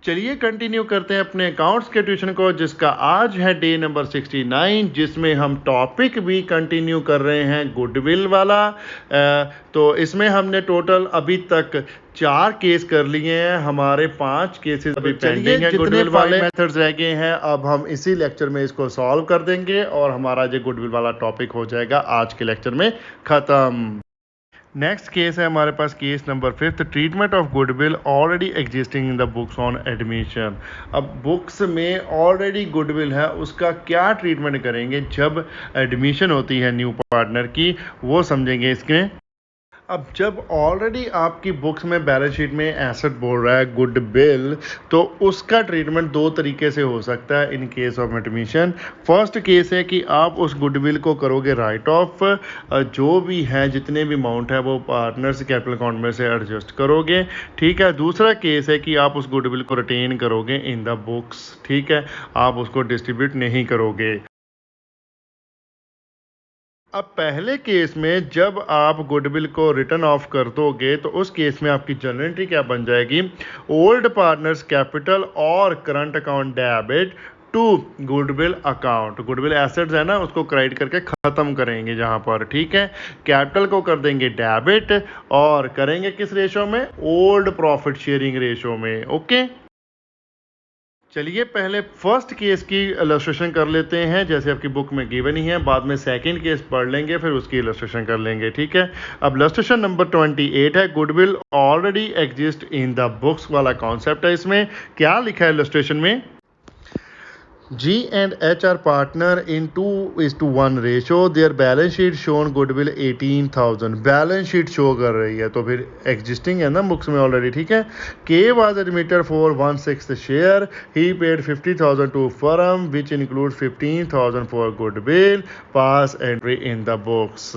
चलिए कंटिन्यू करते हैं अपने अकाउंट्स के ट्यूशन को, जिसका आज है डे नंबर 69, जिसमें हम टॉपिक भी कंटिन्यू कर रहे हैं गुडविल वाला। तो इसमें हमने टोटल अभी तक 4 केस कर लिए हैं, हमारे 5 केसेस अभी पेंडिंग है गुडविल वाले। मेथड्स रह गए हैं, अब हम इसी लेक्चर में इसको सॉल्व कर देंगे और हमारा जो गुडविल वाला टॉपिक हो जाएगा आज के लेक्चर में ख़त्म। नेक्स्ट केस है हमारे पास case number 5, treatment of goodwill already existing in the books on admission. अब बुक्स में ऑलरेडी गुडविल है, उसका क्या ट्रीटमेंट करेंगे जब एडमिशन होती है न्यू पार्टनर की, वो समझेंगे इसमें। अब जब ऑलरेडी आपकी बुक्स में बैलेंस शीट में एसेट बोल रहा है गुडविल, तो उसका ट्रीटमेंट 2 तरीके से हो सकता है in case of admission. First case है कि आप उस गुडविल को करोगे राइट ऑफ, जो भी है जितने भी अमाउंट है वो पार्टनर्स कैपिटल अकाउंट में से एडजस्ट करोगे, ठीक है। दूसरा केस है कि आप उस गुडविल को रिटेन करोगे इन द बुक्स, ठीक है, आप उसको डिस्ट्रीब्यूट नहीं करोगे। अब पहले केस में जब आप गुडविल को रिटर्न ऑफ कर दोगे तो उस केस में आपकी जर्नल एंट्री क्या बन जाएगी, ओल्ड पार्टनर्स कैपिटल और current account debit to goodwill account. Goodwill assets है ना, उसको क्रेडिट करके ख़त्म करेंगे जहाँ पर, ठीक है। कैपिटल को कर देंगे डेबिट और करेंगे किस रेशो में, ओल्ड प्रॉफिट शेयरिंग रेशो में, ओके। चलिए पहले फर्स्ट केस की इलस्ट्रेशन कर लेते हैं, जैसे आपकी बुक में गिवन ही है, बाद में सेकंड केस पढ़ लेंगे, फिर उसकी इलस्ट्रेशन कर लेंगे, ठीक है। अब इलस्ट्रेशन नंबर 28 है, goodwill already exist in the books वाला कॉन्सेप्ट है। इसमें क्या लिखा है इलस्ट्रेशन में, G and H are partner in 2:1 ratio. Their balance sheet shown goodwill 18,000. Balance sheet show कर रही है तो फिर एग्जिस्टिंग है ना बुक्स में ऑलरेडी, ठीक है। K was admitted for 1/6 share. He paid 50,000 to firm, which includes 15,000 for goodwill. Pass entry in the books.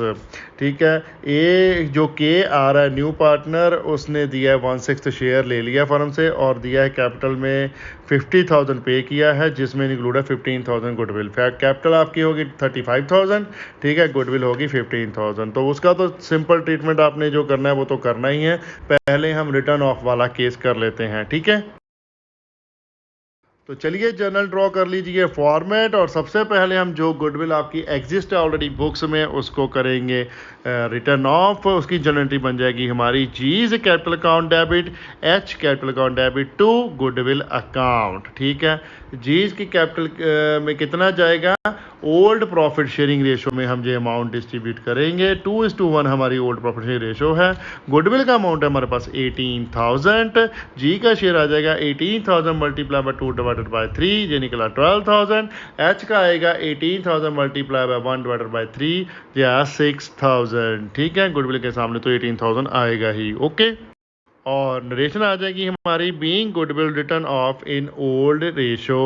ठीक है। ए जो के आ रहा है न्यू पार्टनर, उसने दिया है 1/6 शेयर ले लिया फर्म से और दिया है कैपिटल में 50,000 पे किया है, जिसमें इंक्लूड है 15,000 गुडविल। कैपिटल आपकी होगी 35,000, ठीक है, गुडविल होगी 15,000। तो उसका तो सिंपल ट्रीटमेंट आपने जो करना है वो तो करना ही है। पहले हम रिटर्न ऑफ वाला केस कर लेते हैं, ठीक है। तो चलिए जर्नल ड्रॉ कर लीजिए फॉर्मेट, और सबसे पहले हम जो गुडविल आपकी एग्जिस्ट है ऑलरेडी बुक्स में उसको करेंगे रिटर्न ऑफ। उसकी जर्नल एंट्री बन जाएगी हमारी G's capital account debit, H capital account debit to goodwill account, ठीक है। जीज की कैपिटल में कितना जाएगा, ओल्ड प्रॉफिट शेयरिंग रेशो में हम जो अमाउंट डिस्ट्रीब्यूट करेंगे, 2:1 हमारी ओल्ड प्रॉफिट शेयरिंग रेशो है। गुडविल का अमाउंट है हमारे पास 18,000, जी का शेयर आ जाएगा 18,000 मल्टीप्लाई बाय 2 डिवाइडेड बाय 3, ये निकला 12,000। एच का आएगा 18,000 मल्टीप्लाई बाय 1 डिवाइडेड बाय 3, या 6,000, ठीक है। गुडविल के सामने तो 18,000 आएगा ही, ओके। और नरेशन आ जाएगी हमारी being goodwill written off in old ratio.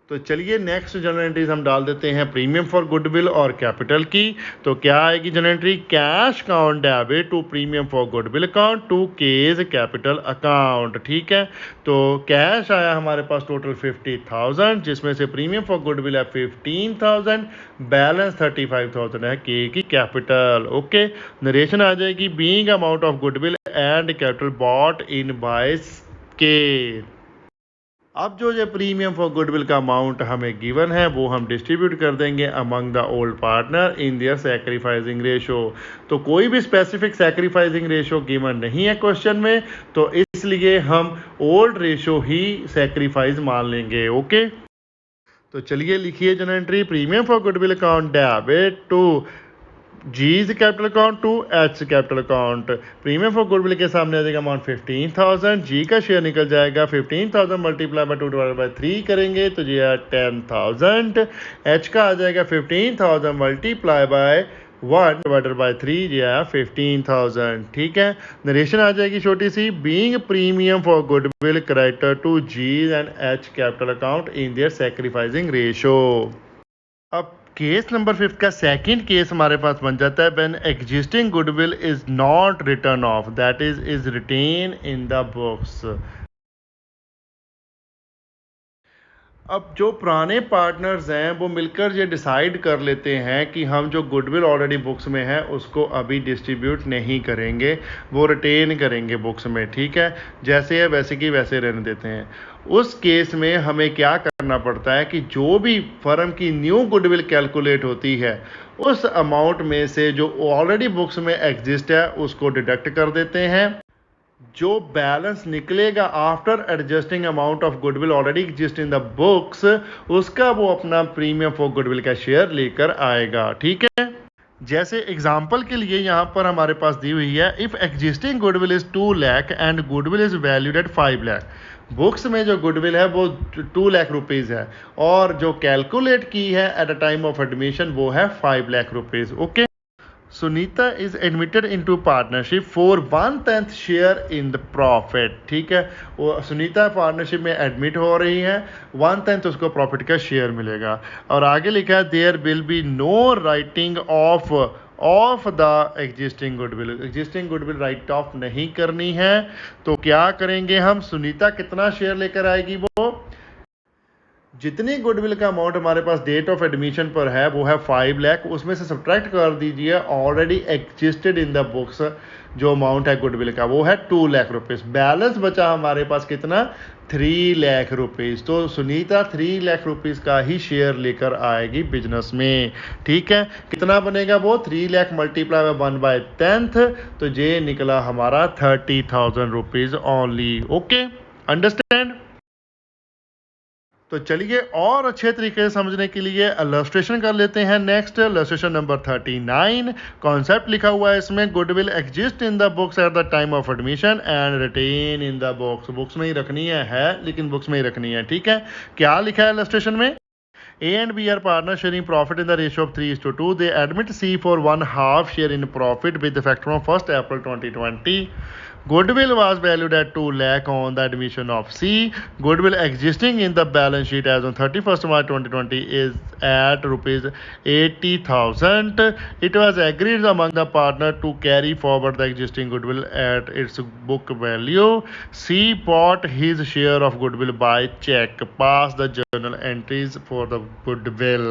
तो चलिए नेक्स्ट जर्नल एंट्रीज हम डाल देते हैं प्रीमियम फॉर गुडविल और कैपिटल की। तो क्या आएगी journal entry, cash account debit to premium for goodwill account to K's capital account, ठीक है। तो कैश आया हमारे पास टोटल 50,000, जिसमें से प्रीमियम फॉर गुडविल है 15,000, बैलेंस 35,000 है के की कैपिटल, ओके। नरेशन आ जाएगी being amount of goodwill and capital brought in by K. अब जो ये प्रीमियम फॉर गुडविल का अमाउंट हमें गिवन है वो हम डिस्ट्रीब्यूट कर देंगे among the old partner in their sacrificing ratio. तो कोई भी स्पेसिफिक सैक्रिफाइसिंग रेशो गिवन नहीं है क्वेश्चन में, तो इसलिए हम ओल्ड रेशो ही सैक्रिफाइस मान लेंगे, ओके। तो चलिए लिखिए journal entry, premium for goodwill account debit to G's capital account to H capital account. Premium for goodwill के सामने आ जाएगा अमाउंट 15,000, जी का शेयर निकल जाएगा 15,000 मल्टीप्लाई बाय 2 डिवाइडेड बाय 3 करेंगे तो ये 10,000। एच का आ जाएगा 15,000 मल्टीप्लाई बाय 1 डिवाइडेड बाय 3, ये है 15,000, ठीक है। नरेशन आ जाएगी छोटी सी, being premium for goodwill creditor to G and H capital account in their sacrificing ratio. अब केस नंबर 5 का सेकंड केस हमारे पास बन जाता है when existing goodwill is not written off, that is retain in the books. अब जो पुराने पार्टनर्स हैं वो मिलकर ये डिसाइड कर लेते हैं कि हम जो गुडविल ऑलरेडी बुक्स में है उसको अभी डिस्ट्रीब्यूट नहीं करेंगे, वो रिटेन करेंगे बुक्स में, ठीक है, जैसे है वैसे की वैसे रहने देते हैं। उस केस में हमें क्या करना पड़ता है कि जो भी फर्म की न्यू गुडविल कैलकुलेट होती है उस अमाउंट में से जो ऑलरेडी बुक्स में एग्जिस्ट है उसको डिडक्ट कर देते हैं। जो बैलेंस निकलेगा after adjusting amount of goodwill already exist in the books, उसका वो अपना प्रीमियम फॉर गुडविल का शेयर लेकर आएगा, ठीक है। जैसे एग्जांपल के लिए यहाँ पर हमारे पास दी हुई है, if existing goodwill is 2 lakh and goodwill is valued at 5 lakh. Books में जो गुडविल है वो 2 लाख रुपीज़ है और जो कैलकुलेट की है at a time of admission वो है 5 lakh rupees, okay. Sunita is admitted into partnership for 1/10 share in the profit, ठीक है। वो सुनीता पार्टनरशिप में एडमिट हो रही है, 1/10 उसको प्रॉफिट का शेयर मिलेगा। और आगे लिखा है there will be no writing off the existing goodwill write off नहीं करनी है। तो क्या करेंगे हम, सुनीता कितना शेयर लेकर आएगी, वो जितनी गुडविल का अमाउंट हमारे पास डेट ऑफ एडमिशन पर है वो है 5 लाख, उसमें से सब्ट्रैक्ट कर दीजिए already existed in the books जो अमाउंट है गुडविल का वो है 2 लाख रुपीज़। बैलेंस बचा हमारे पास कितना, 3 लाख रुपीज़। तो सुनीता 3 लाख रुपीज़ का ही शेयर लेकर आएगी बिजनेस में, ठीक है। कितना बनेगा वो, 3 लाख मल्टीप्लाई बाय 1/10, तो ये निकला हमारा 30,000 रुपीज़ ओनली, ओके, अंडरस्टैंड। तो चलिए और अच्छे तरीके से समझने के लिए इलस्ट्रेशन कर लेते हैं। नेक्स्ट इलस्ट्रेशन नंबर 39, कॉन्सेप्ट लिखा हुआ है इसमें, goodwill exist in the books at the time of admission and written in the books. Books में ही रखनी है लेकिन बुक्स में ही रखनी है, ठीक है। क्या लिखा है इलस्ट्रेशन में, A and B are partners sharing profit in the ratio of 3:2. They admit C for 1/2 share in profit with effect from 1st April 2020. Goodwill was valued at 2 lakh on the admission of C. Goodwill existing in the balance sheet as on 31st March 2020 is at rupees 80,000. It was agreed among the partner to carry forward the existing goodwill at its book value. C bought his share of goodwill by check. Pass the journal entries for the goodwill.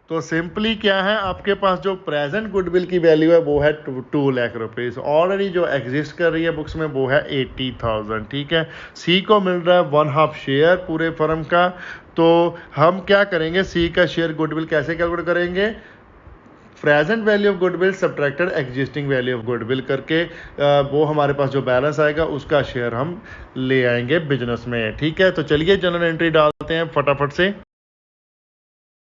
तो simply क्या है, आपके पास जो present goodwill की value है वो है 2 lakh rupees, already जो एग्जिस्ट कर रही है बुक्स में वो है 80,000, ठीक है। सी को मिल रहा है 1/2 शेयर पूरे फर्म का। तो हम क्या करेंगे, सी का शेयर गुडविल कैसे कैलकुलेट करेंगे, present value of goodwill subtracted existing value of goodwill करके वो हमारे पास जो बैलेंस आएगा उसका शेयर हम ले आएंगे बिजनेस में, ठीक है। तो चलिए जर्नल एंट्री डालते हैं फटाफट से।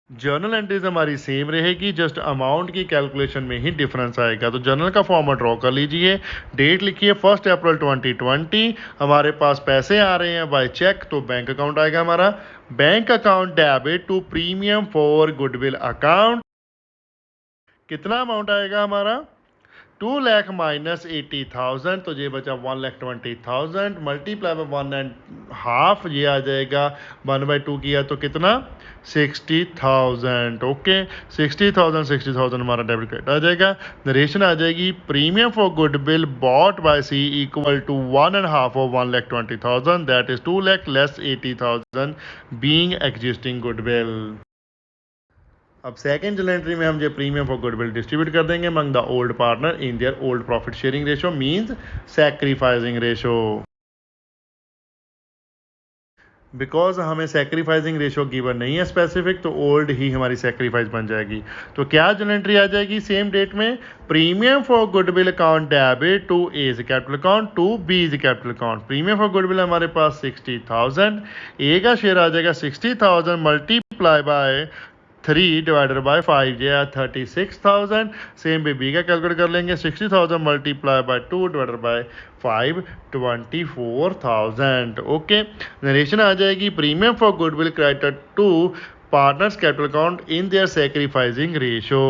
जर्नल एंट्रीज हमारी सेम रहेगी, जस्ट अमाउंट की कैलकुलेशन में ही डिफरेंस आएगा। तो जर्नल का फॉर्मेट ड्रॉ कर लीजिए, डेट लिखिए 1 अप्रैल 2020, हमारे पास पैसे आ रहे हैं बाय चेक, तो बैंक अकाउंट आएगा हमारा, bank account debit to premium for goodwill account. कितना अमाउंट आएगा हमारा, 2 लाख माइनस 80,000, तो ये बचा 1,20,000 मल्टीप्लाई बाय 1.5, ये आ जाएगा 1/2 किया तो कितना 60,000, ओके। 60,000 हमारा डेबिट क्रेडिट आ जाएगा। नरेशन आ जाएगी, premium for goodwill brought by C equal to 1.5 of 1,20,000, that is 2 lakh less 80,000 being existing goodwill. अब सेकेंड जर्नल एंट्री में हम जो प्रीमियम फॉर गुडविल डिस्ट्रीब्यूट कर देंगे among the old partner in their old profit sharing ratio means sacrificing ratio. Because हमें sacrificing ratio given नहीं है specific, तो ओल्ड ही हमारी सैक्रिफाइस बन जाएगी। तो क्या जर्नल एंट्री आ जाएगी सेम डेट में, premium for goodwill account debit to A's capital account to B's capital account. Premium for goodwill हमारे पास 60,000, ए का शेयर आ जाएगा 60,000 मल्टीप्लाई बाय 3 डिवाइडेड बाय 5, ये है 36,000। सेम भी बी का कैलकुलेट कर लेंगे, 60,000 multiply by 2 divided by 5, 24,000, okay. Narration आ जाएगी, premium for goodwill credited to partners capital account in their sacrificing ratio.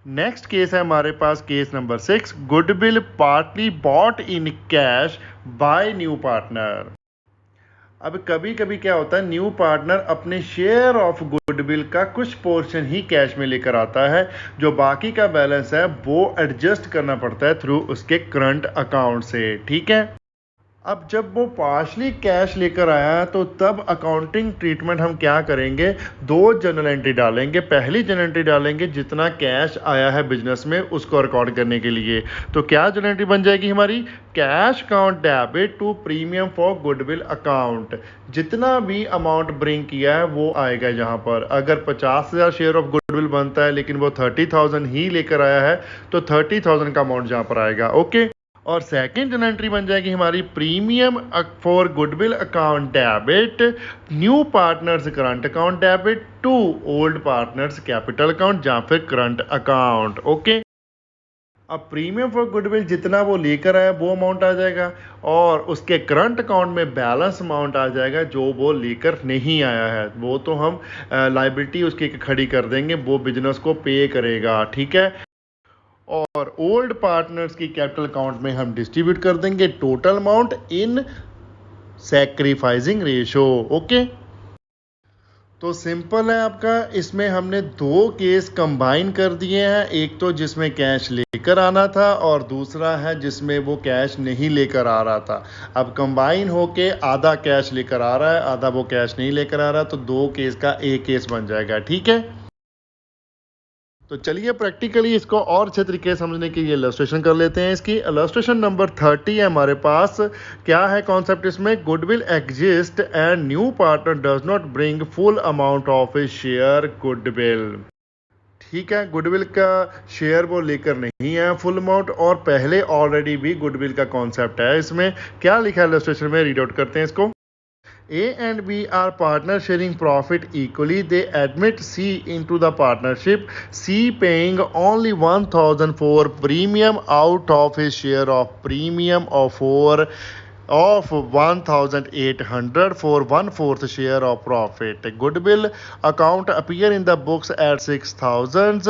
Next case है हमारे पास case number 6, goodwill partly bought in cash by new partner. अब कभी कभी क्या होता है, न्यू पार्टनर अपने शेयर ऑफ गुडविल का कुछ पोर्शन ही कैश में लेकर आता है, जो बाकी का बैलेंस है वो एडजस्ट करना पड़ता है थ्रू उसके करंट अकाउंट से, ठीक है। अब जब वो पार्शली कैश लेकर आया तो तब अकाउंटिंग ट्रीटमेंट हम क्या करेंगे, दो जर्नल एंट्री डालेंगे। पहली जर्नल एंट्री डालेंगे जितना कैश आया है बिजनेस में उसको रिकॉर्ड करने के लिए। तो क्या जर्नल एंट्री बन जाएगी हमारी, cash account debit to premium for goodwill account. जितना भी अमाउंट ब्रिंग किया है वो आएगा यहाँ पर। अगर 50,000 शेयर ऑफ गुडविल बनता है लेकिन वो 30,000 ही लेकर आया है तो 30,000 का अमाउंट यहाँ पर आएगा। ओके। और सेकंड जर्नल एंट्री बन जाएगी हमारी premium for goodwill account debit new partners current account debit to old partners capital account या फिर करंट अकाउंट। ओके। अब प्रीमियम फॉर गुडविल जितना वो लेकर आया वो अमाउंट आ जाएगा और उसके करंट अकाउंट में बैलेंस अमाउंट आ जाएगा जो वो लेकर नहीं आया है। वो तो हम लायबिलिटी उसकी खड़ी कर देंगे, वो बिजनेस को पे करेगा। ठीक है। और ओल्ड पार्टनर्स की कैपिटल अकाउंट में हम डिस्ट्रीब्यूट कर देंगे total amount in sacrificing ratio. Okay. तो सिंपल है आपका, इसमें हमने दो केस कंबाइन कर दिए हैं, एक तो जिसमें कैश लेकर आना था और दूसरा है जिसमें वो कैश नहीं लेकर आ रहा था। अब कंबाइन होके आधा कैश लेकर आ रहा है, आधा वो कैश नहीं लेकर आ रहा, तो दो केस का एक केस बन जाएगा। ठीक है। तो चलिए प्रैक्टिकली इसको और अच्छे तरीके से समझने के लिए इलस्ट्रेशन कर लेते हैं। इसकी इलस्ट्रेशन नंबर 30 है हमारे पास। क्या है कॉन्सेप्ट इसमें, goodwill exist and new partner does not bring full amount of A share goodwill. ठीक है, गुडविल का शेयर वो लेकर नहीं है फुल अमाउंट, और पहले ऑलरेडी भी गुडविल का कॉन्सेप्ट है। इसमें क्या लिखा है इलस्ट्रेशन में, रीड आउट करते हैं इसको। A and B are partners sharing profit equally. They admit C into the partnership. C paying only 1,000 for premium out of his share of premium of 1,800 for 1/4 share of profit. Goodwill account appear in the books at 6,000.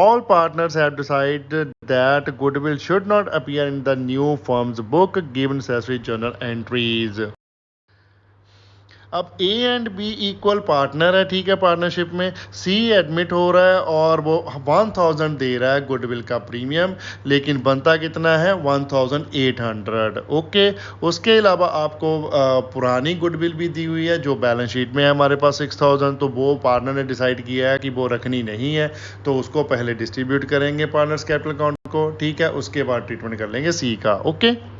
All partners have decided that goodwill should not appear in the new firm's book given necessary journal entries. अब A and B equal partner है। ठीक है, partnership में सी admit हो रहा है और वो 1,000 दे रहा है गुडविल का प्रीमियम, लेकिन बनता कितना है 1,800। ओके। उसके अलावा आपको पुरानी गुडविल भी दी हुई है जो बैलेंस शीट में है हमारे पास 6,000, तो वो पार्टनर ने डिसाइड किया है कि वो रखनी नहीं है, तो उसको पहले डिस्ट्रीब्यूट करेंगे पार्टनर्स कैपिटल अकाउंट को। ठीक है, उसके बाद ट्रीटमेंट कर लेंगे सी का। ओके।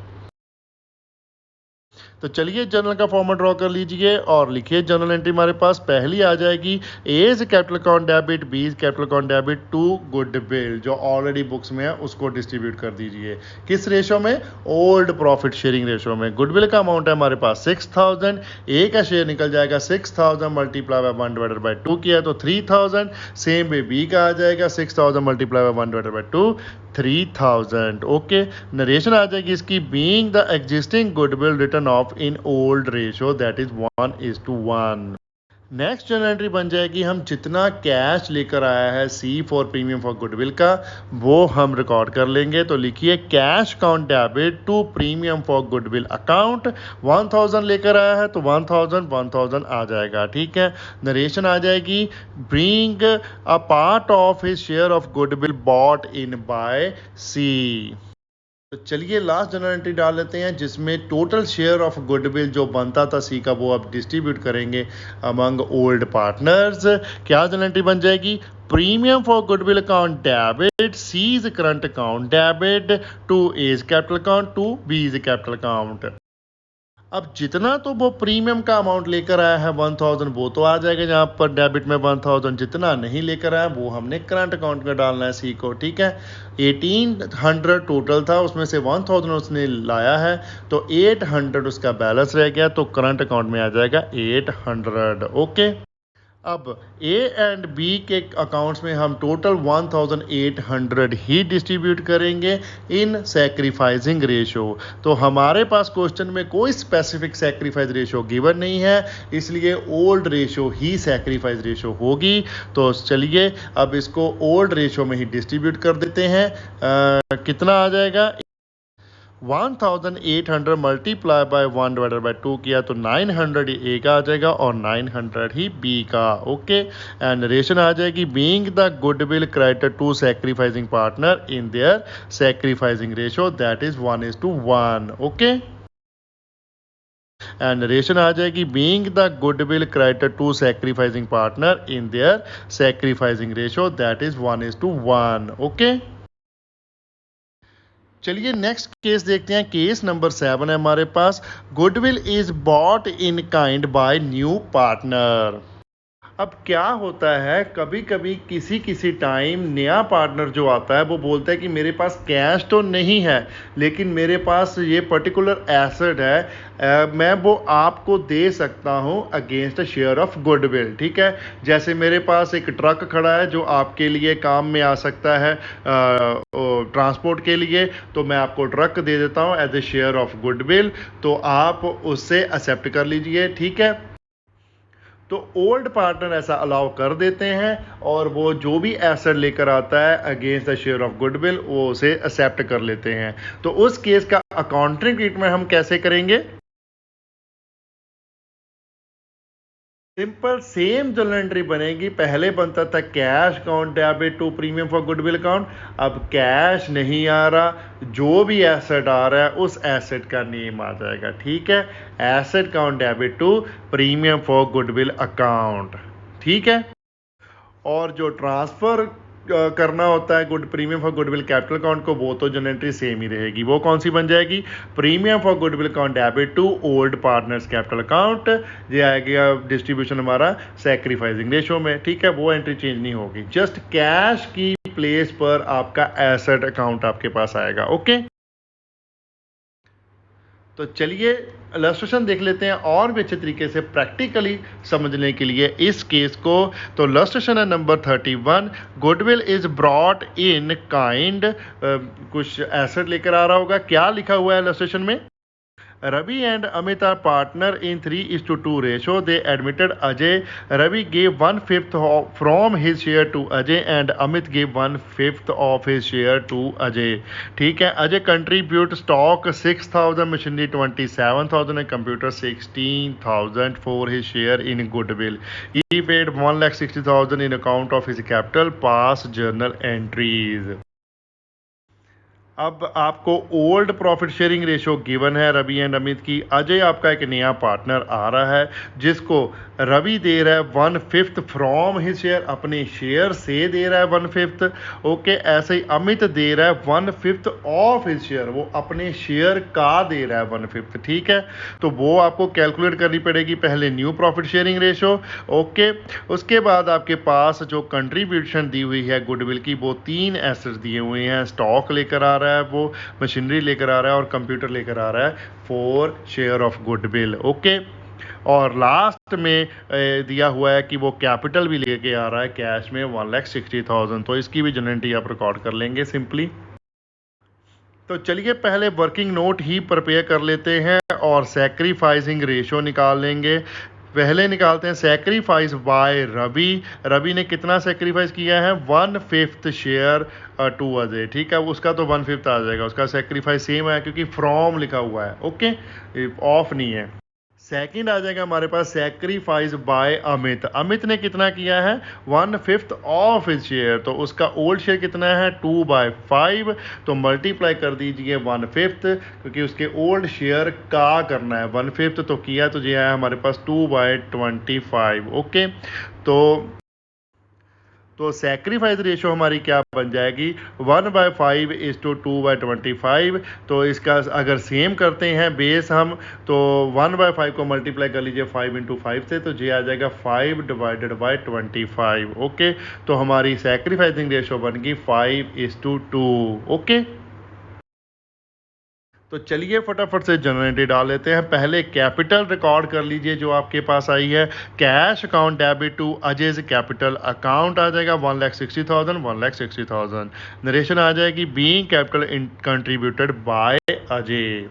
तो चलिए जर्नल का फॉर्मेट ड्रॉ कर लीजिए और लिखिए जर्नल एंट्री हमारे पास पहली आ जाएगी, A's capital account debit B capital account debit to goodwill, जो ऑलरेडी बुक्स में है उसको डिस्ट्रीब्यूट कर दीजिए। किस रेशो में, ओल्ड प्रॉफिट शेयरिंग रेशो में। गुडविल का अमाउंट है हमारे पास 6,000, ए का शेयर निकल जाएगा 6,000 मल्टीप्लाई बाय 1/2 किया तो 3,000। सेम वे बी का आ जाएगा 6,000 मल्टीप्लाई बाय 1/2 3,000। ओके। नरेशन आ जाएगी इसकी, being the existing goodwill written off in old ratio that is 1:1। Next journal entry बन जाएगी, हम जितना कैश लेकर आया है C for premium for goodwill का वो हम रिकॉर्ड कर लेंगे। तो लिखिए cash account debit to premium for goodwill account. 1,000 लेकर आया है तो 1,000 आ जाएगा। ठीक है। नरेशन आ जाएगी, bring a part of his share of goodwill bot in by C. तो चलिए लास्ट जर्नल एंट्री डाल लेते हैं जिसमें टोटल शेयर ऑफ गुडविल जो बनता था सी का वो अब डिस्ट्रीब्यूट करेंगे अमंग ओल्ड पार्टनर्स। क्या जर्नल एंट्री बन जाएगी, premium for goodwill account debit C's current account debit to A's capital account to B's capital account. अब जितना तो वो प्रीमियम का अमाउंट लेकर आया है 1,000 वो तो आ जाएगा यहाँ पर डेबिट में 1,000। जितना नहीं लेकर आया वो हमने करंट अकाउंट में डालना है सी को। ठीक है। 1,800 टोटल था, उसमें से 1,000 उसने लाया है तो 800 उसका बैलेंस रह गया, तो करंट अकाउंट में आ जाएगा 800। ओके। अब ए एंड बी के अकाउंट्स में हम टोटल 1,800 ही डिस्ट्रीब्यूट करेंगे इन सैक्रिफाइसिंग रेशो। तो हमारे पास क्वेश्चन में कोई स्पेसिफिक सैक्रिफाइस रेशो गिवन नहीं है, इसलिए ओल्ड रेशो ही सैक्रिफाइस रेशो होगी। तो चलिए अब इसको ओल्ड रेशो में ही डिस्ट्रीब्यूट कर देते हैं। कितना आ जाएगा, 1,800 मल्टीप्लाई बाय 1/2 किया तो 900 ए का आ जाएगा और 900 ही बी का। ओके। एंड नरेशन आ जाएगी, being the goodwill creditor to sacrificing partner in their sacrificing ratio that is 1:1। Okay. And narration आ जाएगी being the goodwill creditor to sacrificing partner in their sacrificing ratio that is 1:1। Okay, चलिए next case देखते हैं। Case number 7 है हमारे पास। Goodwill is bought in kind by new partner. अब क्या होता है, कभी कभी किसी किसी टाइम नया पार्टनर जो आता है वो बोलता है कि मेरे पास कैश तो नहीं है लेकिन मेरे पास ये पर्टिकुलर एसेट है, मैं वो आपको दे सकता हूँ against a share of goodwill. ठीक है, जैसे मेरे पास एक ट्रक खड़ा है जो आपके लिए काम में आ सकता है ट्रांसपोर्ट के लिए, तो मैं आपको ट्रक दे देता हूँ as a share of goodwill, तो आप उससे एक्सेप्ट कर लीजिए। ठीक है, तो ओल्ड पार्टनर ऐसा अलाउ कर देते हैं और वो जो भी एसेट लेकर आता है against the share of goodwill वो उसे एक्सेप्ट कर लेते हैं। तो उस केस का अकाउंटिंग ट्रीटमेंट हम कैसे करेंगे? सिंपल सेम जर्नल एंट्री बनेगी। पहले बनता था cash account debit to premium for goodwill account, अब कैश नहीं आ रहा, जो भी एसेट आ रहा है उस एसेट का नेम आ जाएगा। ठीक है, asset account debit to premium for goodwill account. ठीक है, और जो ट्रांसफर करना होता है good premium for goodwill capital account को, वो तो जनरल एंट्री सेम ही रहेगी। वो कौन सी बन जाएगी? Premium for goodwill account debit to old partners capital account. ये आएगा डिस्ट्रीब्यूशन हमारा सैक्रिफाइसिंग रेशो में। ठीक है, वो एंट्री चेंज नहीं होगी, जस्ट कैश की प्लेस पर आपका एसेट अकाउंट आपके पास आएगा। ओके, तो चलिए इलस्ट्रेशन देख लेते हैं और भी अच्छे तरीके से प्रैक्टिकली समझने के लिए इस केस को। तो इलस्ट्रेशन है number 31। Goodwill is brought in kind, कुछ एसेट लेकर आ रहा होगा। क्या लिखा हुआ है इलस्ट्रेशन में? Ravi and Amit are partner in 3:2 ratio. They admitted Ajay. Ravi gave 1/5 from his share to Ajay and Amit gave 1/5 of his share to Ajay. ठीक है, Ajay contribute stock 6,000, machinery 27,000 and computer 16,000 for his share in goodwill. He paid 1,60,000 in account of his capital. Pass journal entries. अब आपको old profit sharing ratio given है Ravi and Amit की। अजय आपका एक नया partner आ रहा है जिसको रवि दे रहा है 1/5 फ्रॉम हिज शेयर, अपने शेयर से दे रहा है 1/5। ओके, ऐसे ही अमित दे रहा है 1/5 ऑफ हिज शेयर, वो अपने शेयर का दे रहा है 1/5। ठीक है, तो वो आपको कैलकुलेट करनी पड़ेगी पहले new profit sharing ratio. Okay, उसके बाद आपके पास जो कंट्रीब्यूशन दी हुई है गुडविल की, वो 3 एसेट्स दिए हुए हैं। स्टॉक लेकर आ रहा है, वो मशीनरी लेकर आ रहा है और कंप्यूटर लेकर आ रहा है for share of goodwill. Okay, और लास्ट में दिया हुआ है कि वो कैपिटल भी लेके आ रहा है कैश में 1,60,000। तो इसकी भी जनरेटी आप रिकॉर्ड कर लेंगे सिंपली। तो चलिए पहले वर्किंग नोट ही प्रिपेयर कर लेते हैं और सैक्रिफाइसिंग रेशो निकाल लेंगे। पहले निकालते हैं सैक्रिफाइस बाय रवि। रवि ने कितना सैक्रिफाइस किया है? 1/5 शेयर टू अजय। ठीक है, उसका तो 1/5 आ जाएगा, उसका सैक्रिफाइस सेम है क्योंकि फ्रॉम लिखा हुआ है। ओके, ऑफ नहीं है। सेकंड आ जाएगा हमारे पास सैक्रिफाइस बाय अमित। अमित ने कितना किया है? 1/5 ऑफ हिज शेयर, तो उसका ओल्ड शेयर कितना है? 2/5। तो मल्टीप्लाई कर दीजिए 1/5 क्योंकि उसके ओल्ड शेयर का करना है 1/5, तो किया तो ये है हमारे पास 2/25। ओके, तो सैक्रिफाइस रेशो हमारी क्या बन जाएगी? 1/5 इज टू 2/25। तो इसका अगर सेम करते हैं बेस हम, तो 1/5 को मल्टीप्लाई कर लीजिए 5 × 5 से, तो ये आ जाएगा 5/25। ओके, तो हमारी सैक्रिफाइसिंग रेशो बन गई 5:2। ओके, तो चलिए फटाफट से जनरल एंट्री डाल लेते हैं। पहले कैपिटल रिकॉर्ड कर लीजिए जो आपके पास आई है। Cash account debit to Ajay capital account आ जाएगा 1,60,000, 1,60,000। नरेशन आ जाएगी being capital contributed by Ajay.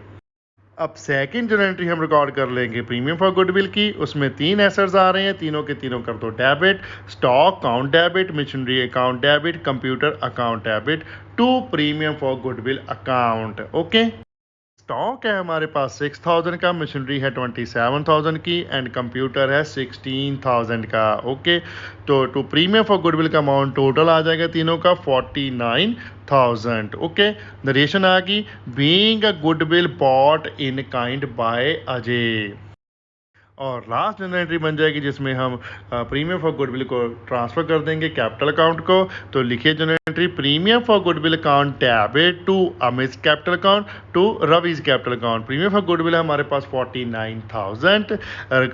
अब सेकंड जनरल एंट्री हम रिकॉर्ड कर लेंगे प्रीमियम फॉर गुडविल की। उसमें 3 एसेट्स आ रहे हैं, तीनों के तीनों कर दो debit. Stock account debit, machinery account debit, computer account debit to premium for goodwill account. Okay, stock है हमारे पास 6,000 का, मशीनरी है 27,000 की एंड कंप्यूटर है 16,000 का। ओके, तो टू प्रीमियम फॉर गुडविल का अमाउंट टोटल आ जाएगा तीनों का 49,000। ओके, नरेशन आ गई being a goodwill bot in kind by Ajay. और लास्ट जनरल एंट्री बन जाएगी जिसमें हम प्रीमियम फॉर गुडविल को ट्रांसफ़र कर देंगे कैपिटल अकाउंट को। तो लिखिए journal entry premium for goodwill account debit to Amit capital account to Ravi's capital account. Premium for goodwill हमारे पास 49,000,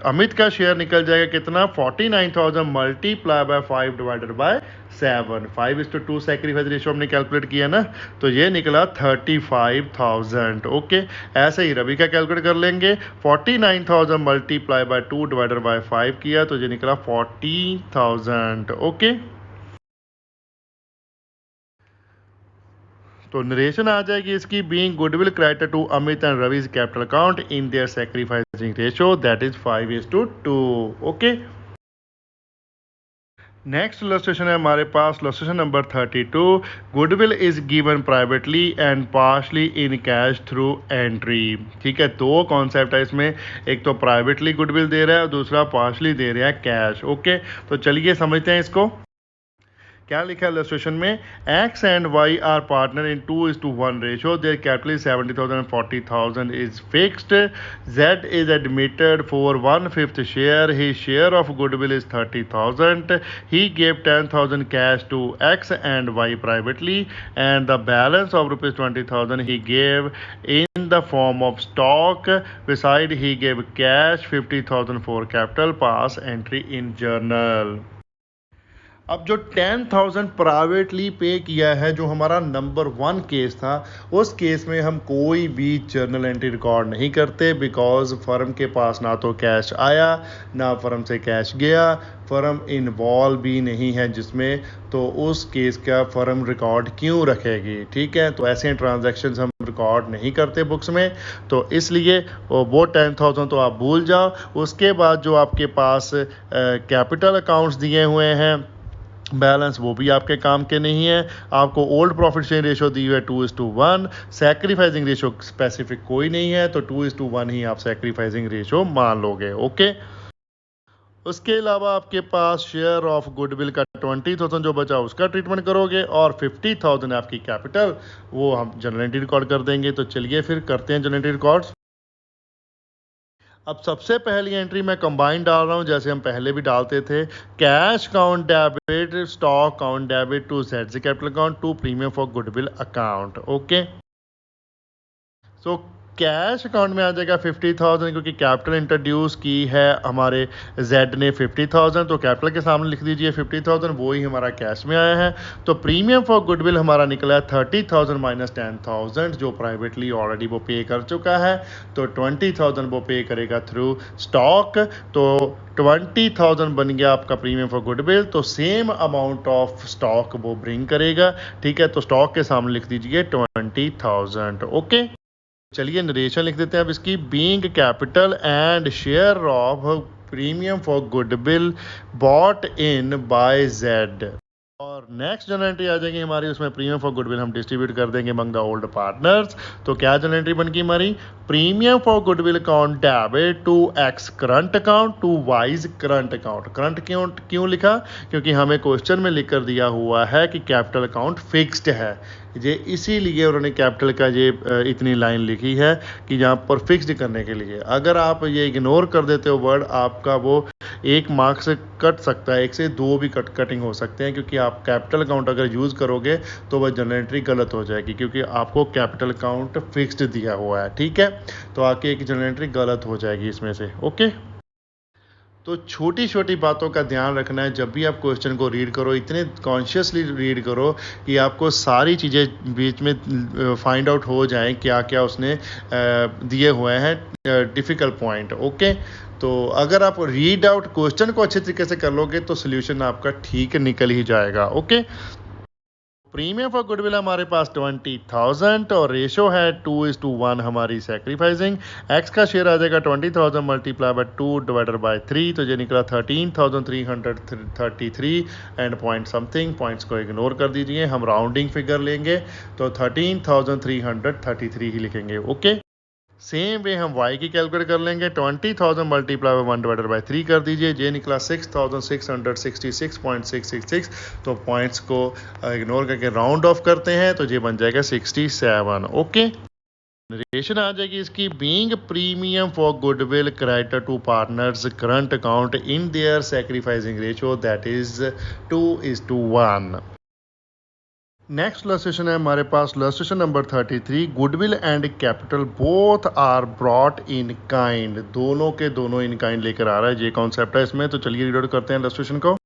अमित का शेयर निकल जाएगा कितना 49,000 multiply by 5 divided by 7। 5:2 sacrifice ratio हमने कैलकुलेट किया ना, तो ये निकला 35,000। ओके, ऐसे ही रवि का कैलकुलेट कर लेंगे। 49,000 मल्टीप्लाई बाय 2 डिवाइडेड बाय 5 किया तो ये निकला 40,000। ओके, तो नरेशन आ जाएगी इसकी being goodwill credited to Amit and Ravi's capital account in their sacrificing ratio that is 5:2। Okay, next illustration है हमारे पास illustration number 32। Goodwill is given privately and partially in cash through entry. ठीक है, दो कॉन्सेप्ट है इसमें, एक तो प्राइवेटली गुडविल दे रहा है और दूसरा पार्शली दे रहा है कैश। ओके, तो चलिए समझते हैं इसको। क्या लिखा है इलस्ट्रेशन में, X and Y are partner in 2:1 ratio, their capital is 70,000 and 40,000 is fixed. Z is admitted for 1/5 share, his share of goodwill is 30,000। He gave 10,000 cash to X and Y privately and the balance of ₹20,000 he gave in the form of stock. Beside he gave cash 50,000 for capital. Pass entry in journal. अब जो 10,000 privately पे किया है, जो हमारा number 1 case था, उस case में हम कोई भी जर्नल एंट्री रिकॉर्ड नहीं करते, बिकॉज फर्म के पास ना तो कैश आया ना फर्म से कैश गया, फर्म इन्वॉल्व भी नहीं है जिसमें, तो उस केस का फर्म रिकॉर्ड क्यों रखेगी। ठीक है, तो ऐसे ट्रांजैक्शंस हम रिकॉर्ड नहीं करते बुक्स में, तो इसलिए वो 10,000 तो आप भूल जाओ। उसके बाद जो आपके पास कैपिटल अकाउंट्स दिए हुए हैं, बैलेंस, वो भी आपके काम के नहीं है। आपको ओल्ड प्रॉफिट शेयरिंग रेशियो दी हुई है 2:1, सैक्रिफाइसिंग रेशियो स्पेसिफिक कोई नहीं है, तो 2:1 ही आप सैक्रिफाइसिंग रेशियो मान लोगे। ओके, उसके अलावा आपके पास शेयर ऑफ गुडविल का 20,000 जो बचा उसका ट्रीटमेंट करोगे, और 50,000 आपकी कैपिटल, वो हम जनरल एंट्री रिकॉर्ड कर देंगे। तो चलिए फिर करते हैं जनरल एंट्री रिकॉर्ड्स। अब सबसे पहली एंट्री मैं कंबाइन डाल रहा हूँ जैसे हम पहले भी डालते थे। Cash account debit, stock account debit to Z capital account to premium for goodwill account. Okay, so cash account में आ जाएगा 50,000, क्योंकि कैपिटल इंट्रोड्यूस की है हमारे जेड ने 50,000, तो कैपिटल के सामने लिख दीजिए 50,000, वो ही हमारा कैश में आया है। तो प्रीमियम फॉर गुडविल हमारा निकला है 30,000 माइनस 10,000, जो प्राइवेटली ऑलरेडी वो पे कर चुका है, तो 20,000 वो पे करेगा थ्रू स्टॉक, तो 20,000 बन गया आपका प्रीमियम फॉर गुडविल। तो सेम अमाउंट ऑफ स्टॉक वो ब्रिंग करेगा। ठीक है, तो स्टॉक के सामने लिख दीजिए 20,000। ओके, चलिए नरेशन लिख देते हैं अब इसकी। Being capital and share of premium for goodwill bot in by Z. और नेक्स्ट जनरल एंट्री आ जाएगी हमारी, उसमें प्रीमियम फॉर गुडविल हम डिस्ट्रीब्यूट कर देंगे अमंग द ओल्ड पार्टनर्स। तो क्या जनरल एंट्री बन गई हमारी, premium for goodwill account debit to X current account to Y's current account. Current क्यों लिखा, क्योंकि हमें क्वेश्चन में लिख कर दिया हुआ है कि कैपिटल अकाउंट फिक्स्ड है, ये इसीलिए उन्होंने कैपिटल का ये इतनी लाइन लिखी है कि यहाँ पर फिक्स्ड करने के लिए। अगर आप ये इग्नोर कर देते हो वर्ड, आपका वो 1 मार्क्स से कट सकता है, 1 से 2 भी कटिंग हो सकते हैं, क्योंकि आप कैपिटल अकाउंट अगर यूज़ करोगे तो वह जनरल एंट्री गलत हो जाएगी, क्योंकि आपको कैपिटल अकाउंट फिक्स्ड दिया हुआ है। ठीक है, तो आके एक जनरल एंट्री गलत हो जाएगी इसमें से। ओके, तो छोटी छोटी बातों का ध्यान रखना है जब भी आप क्वेश्चन को रीड करो, इतने कॉन्शियसली रीड करो कि आपको सारी चीज़ें बीच में फाइंड आउट हो जाएं क्या क्या उसने दिए हुए हैं डिफ़िकल्ट पॉइंट। ओके, तो अगर आप रीड आउट क्वेश्चन को अच्छे तरीके से कर लोगे तो सोल्यूशन आपका ठीक निकल ही जाएगा। ओके, प्रीमियम फॉर गुडविल हमारे पास 20,000 और रेशो है 2:1 हमारी सैक्रिफाइसिंग। एक्स का शेयर आ जाएगा 20,000 मल्टीप्लाई बाय 2 डिवाइडेड बाय 3, तो ये निकला 13,333 एंड पॉइंट समथिंग। पॉइंट्स को इग्नोर कर दीजिए, हम राउंडिंग फिगर लेंगे तो 13,333 ही लिखेंगे। ओके, सेम वे हम y की कैलकुलेट कर लेंगे। 20,000 मल्टीप्लाई बाय 1 डिवाइडेड बाय 3 कर दीजिए, ये निकला 6,666.666। तो पॉइंट्स को इग्नोर करके राउंड ऑफ करते हैं तो ये बन जाएगा 67। ओके, नरेशन आ जाएगी इसकी being premium for goodwill creditor to partners current account in their sacrificing ratio that is 2:1। Next illustration है हमारे पास illustration number 33। Goodwill and capital both are brought in kind, दोनों के दोनों इन काइंड लेकर आ रहा है, ये कॉन्सेप्ट है इसमें। तो चलिए रीड आउट करते हैं इलस्ट्रेशन को।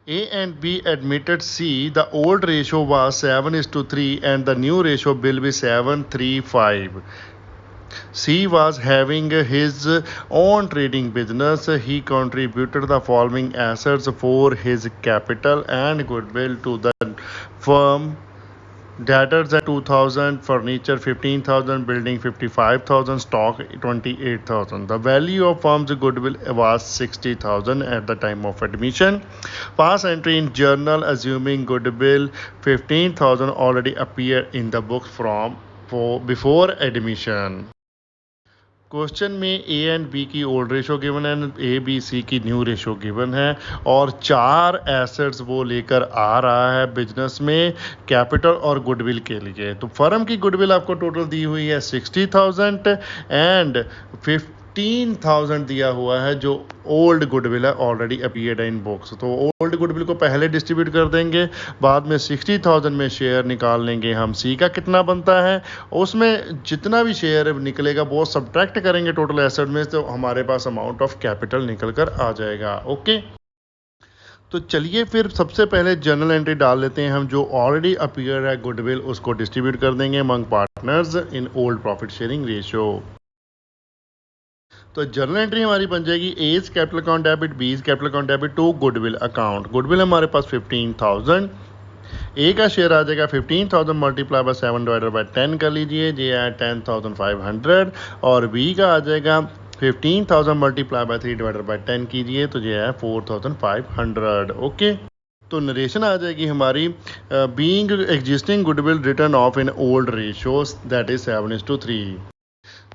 A and B admitted C. The old ratio was 7:3 and the new ratio will be 7:3:5. C was having his own trading business. He contributed the following assets for his capital and goodwill to the firm. Debtors at 2,000, furniture 15,000, building 55,000, stock 28,000. The value of firm's goodwill was 60,000 at the time of admission. Pass entry in journal assuming goodwill 15,000 already appeared in the books before admission. Question में ए and B की old ratio given है, A B C की new ratio given है और 4 assets वो लेकर आ रहा है बिजनेस में कैपिटल और गुडविल के लिए। तो फर्म की गुडविल आपको टोटल दी हुई है 60,000 एंड 15,000 दिया हुआ है जो ओल्ड गुडविल है ऑलरेडी अपीयर्ड इन बुक्स। तो ओल्ड गुडविल को पहले डिस्ट्रीब्यूट कर देंगे, बाद में 60,000 में शेयर निकाल लेंगे हम। सी का कितना बनता है उसमें जितना भी शेयर निकलेगा वो सब्ट्रैक्ट करेंगे टोटल एसेट में, तो हमारे पास अमाउंट ऑफ कैपिटल निकल कर आ जाएगा। ओके, तो चलिए फिर सबसे पहले जर्नल एंट्री डाल लेते हैं हम, जो ऑलरेडी अपीयर है गुडविल उसको डिस्ट्रीब्यूट कर देंगे among partners in old profit sharing ratio. तो जर्नल एंट्री हमारी बन जाएगी A's capital account debit, B capital account debit to goodwill account. Goodwill हमारे पास 15,000, ए का शेयर आ जाएगा 15,000 मल्टीप्लाई बाय 7 डिवाइडेड बाय 10 कर लीजिए, ये है 10,500 और बी का आ जाएगा 15,000 मल्टीप्लाई बाय 3 डिवाइडेड बाय 10 कीजिए, तो ये है 4,500। ओके, तो नरेशन आ जाएगी हमारी being existing goodwill written off in old ratios that is 7:3।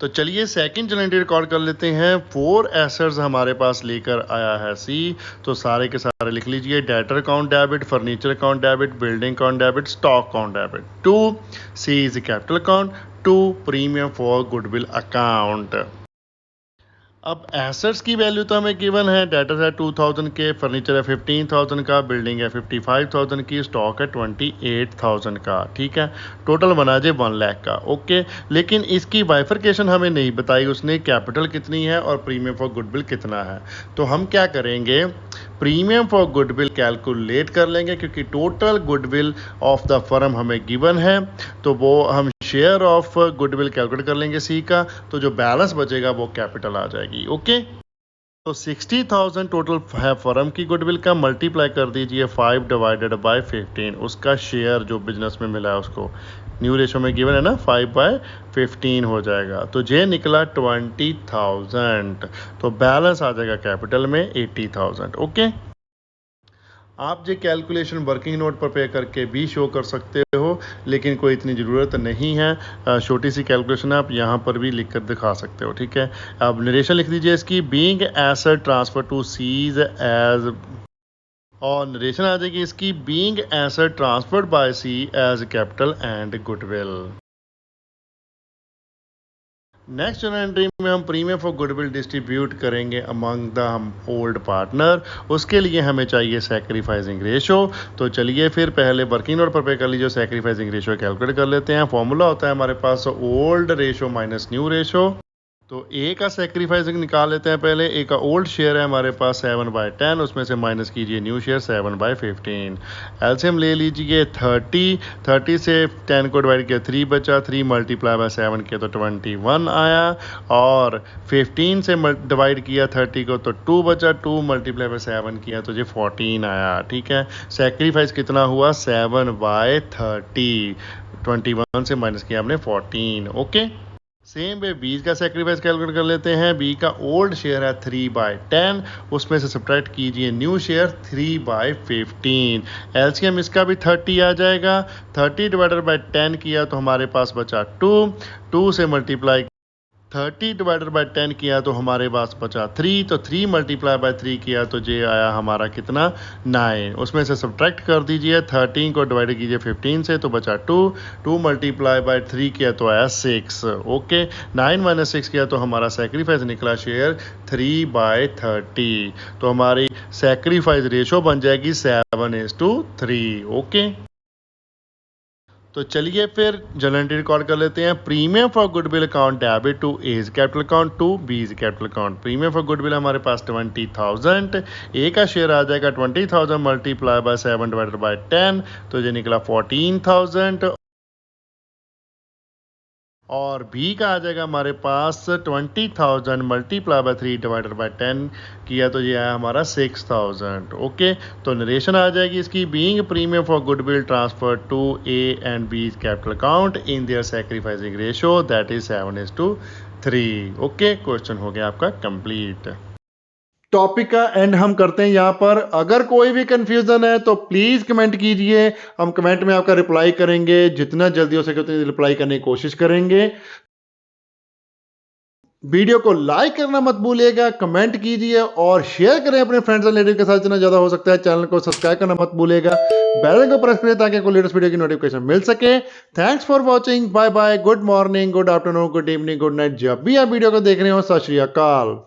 तो चलिए सेकंड जर्नल एंट्री रिकॉर्ड कर लेते हैं। 4 एसेट्स हमारे पास लेकर आया है सी, तो सारे के सारे लिख लीजिए। Debtor account debit, furniture account debit, building account debit, stock account debit. 2 C's capital account, 2 premium for goodwill account. अब एसेट्स की वैल्यू तो हमें गिवन है, डेटर्स है 2,000 के, फर्नीचर है 15,000 का, बिल्डिंग है 55,000 की, स्टॉक है 28,000 का। ठीक है, टोटल बना जाए 1 लाख का। ओके, लेकिन इसकी बाइफर्केशन हमें नहीं बताई उसने, कैपिटल कितनी है और प्रीमियम फॉर गुडविल कितना है। तो हम क्या करेंगे, प्रीमियम फॉर गुडविल कैलकुलेट कर लेंगे क्योंकि total goodwill of the firm हमें गिवन है, तो वो हम शेयर ऑफ गुडविल कैलकुलेट कर लेंगे सी का, तो जो बैलेंस बचेगा वो कैपिटल आ जाएगी। ओके, तो 60,000 टोटल है फर्म की गुडविल का, मल्टीप्लाई कर दीजिए 5 डिवाइडेड बाय 15, उसका शेयर जो बिजनेस में मिला है उसको, न्यू रेशो में गिवन है ना 5/15 हो जाएगा, तो ये निकला 20,000, तो बैलेंस आ जाएगा कैपिटल में 80,000। ओके, आप ये कैलकुलेशन वर्किंग नोट पर पे करके भी शो कर सकते हो, लेकिन कोई इतनी ज़रूरत नहीं है, छोटी सी कैलकुलेशन आप यहाँ पर भी लिख कर दिखा सकते हो। ठीक है, अब नरेशन लिख दीजिए इसकी, being asset transfer to C's as, और नरेशन आ जाएगी इसकी, being asset transferred by C as capital and goodwill. Next journal entry में हम प्रीमियम फॉर गुडविल डिस्ट्रीब्यूट करेंगे अमंग द हम ओल्ड पार्टनर, उसके लिए हमें चाहिए सैक्रिफाइसिंग रेशो। तो चलिए फिर पहले वर्किंग नोट पर पे कर लीजिए, सैक्रिफाइसिंग रेशो कैलकुलेट कर लेते हैं। फॉर्मूला होता है हमारे पास old ratio minus new ratio. तो ए का सैक्रिफाइसिंग निकाल लेते हैं पहले। ए का ओल्ड शेयर है हमारे पास 7/10, उसमें से माइनस कीजिए न्यू शेयर 7/15। एलसीएम ले लीजिए 30 से 10 को डिवाइड किया 3 बचा, 3 मल्टीप्लाई बाय 7 किया तो 21 आया, और 15 से डिवाइड किया 30 को तो 2 बचा, 2 मल्टीप्लाई बाय 7 किया तो ये 14 आया। ठीक है, सैक्रिफाइस कितना हुआ 7/30, 21 से माइनस किया हमने 14। ओके, सेम वे बी का सैक्रिफाइस कैलकुलेट कर लेते हैं। बी का ओल्ड शेयर है 3/10, उसमें से सब्ट्रैक्ट कीजिए न्यू शेयर 3/15। एलसीएम इसका भी 30 आ जाएगा, 30 डिवाइडेड बाय 10 किया तो हमारे पास बचा 2 से मल्टीप्लाई 30 डिवाइडेड बाय 10 किया तो हमारे पास बचा 3, तो 3 मल्टीप्लाई बाय 3 किया तो ये आया हमारा कितना 9। उसमें से सब्ट्रैक्ट कर दीजिए, 13 को डिवाइड कीजिए 15 से तो बचा 2, 2 मल्टीप्लाई बाय 3 किया तो आया 6। ओके, 9 माइनस 6 किया तो हमारा सेक्रीफाइस निकला शेयर 3/30। तो हमारी सेक्रीफाइस रेशो बन जाएगी 7:3। ओके, तो चलिए फिर जर्नल एंट्री रिकॉर्ड कर लेते हैं। Premium for goodwill account debit to A's capital account to B's capital account. Premium for goodwill हमारे पास 20,000, ए का शेयर आ जाएगा 20,000 मल्टीप्लाई बाय 7 डिवाइडेड बाय 10, तो ये निकला 14,000। और बी का आ जाएगा हमारे पास 20,000 मल्टीप्लाई बाय 3 डिवाइडेड बाय 10 किया तो ये आया हमारा 6,000। ओके, तो नरेशन आ जाएगी इसकी, being premium for goodwill transfer to A and B capital account in their sacrificing ratio that is 7:3। Okay, question हो गया आपका कंप्लीट। टॉपिक का एंड हम करते हैं यहाँ पर। अगर कोई भी कंफ्यूजन है तो प्लीज कमेंट कीजिए, हम कमेंट में आपका रिप्लाई करेंगे, जितना जल्दी हो सके उतनी रिप्लाई करने की कोशिश करेंगे। वीडियो को लाइक करना मत भूलिएगा, कमेंट कीजिए और शेयर करें अपने फ्रेंड्स एंड रिलेटिव के साथ जितना ज्यादा हो सकता है। चैनल को सब्सक्राइब करना मत भूलिएगा, बेल आइकन को प्रेस करें ताकि आपको लेटेस्ट वीडियो की नोटिफिकेशन मिल सके। Thanks for watching, bye bye, good morning, good afternoon, good evening, good night, जब भी आप वीडियो को देख रहे हो। सत श्री अकाल।